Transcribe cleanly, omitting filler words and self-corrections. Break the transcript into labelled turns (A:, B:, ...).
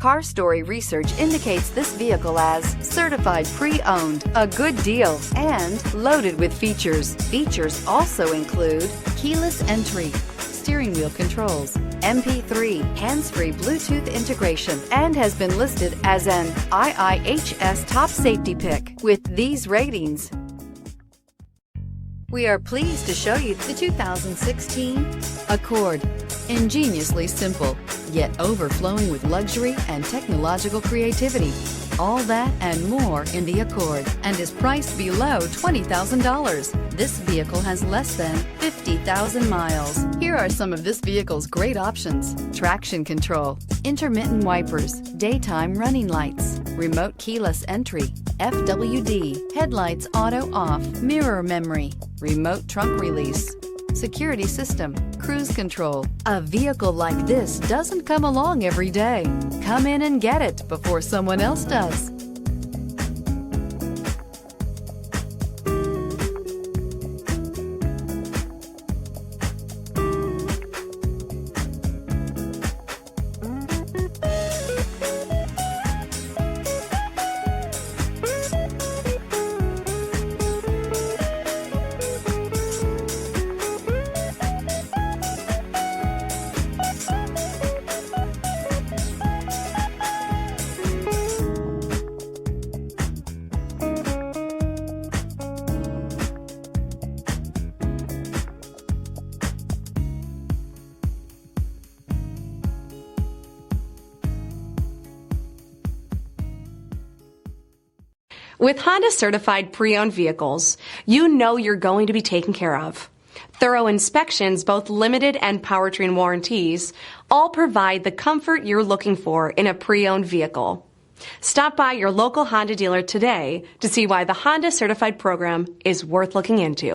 A: Car Story research indicates this vehicle as certified pre-owned, a good deal, and loaded with features. Features also include keyless entry, steering wheel controls, MP3, hands-free Bluetooth integration, and has been listed as an IIHS top safety pick. With these ratings, we are pleased to show you the 2016 Accord. Ingeniously simple, yet overflowing with luxury and technological creativity. All that and more in the Accord, and is priced below $20,000. This vehicle has less than 50,000 miles. Here are some of this vehicle's great options: traction control, intermittent wipers, daytime running lights, remote keyless entry, FWD, headlights auto off, mirror memory, remote trunk release, security system, cruise control. A vehicle like this doesn't come along every day. Come in and get it before someone else does.
B: With Honda certified pre-owned vehicles, you know you're going to be taken care of. Thorough inspections, both limited and powertrain warranties, all provide the comfort you're looking for in a pre-owned vehicle. Stop by your local Honda dealer today to see why the Honda certified program is worth looking into.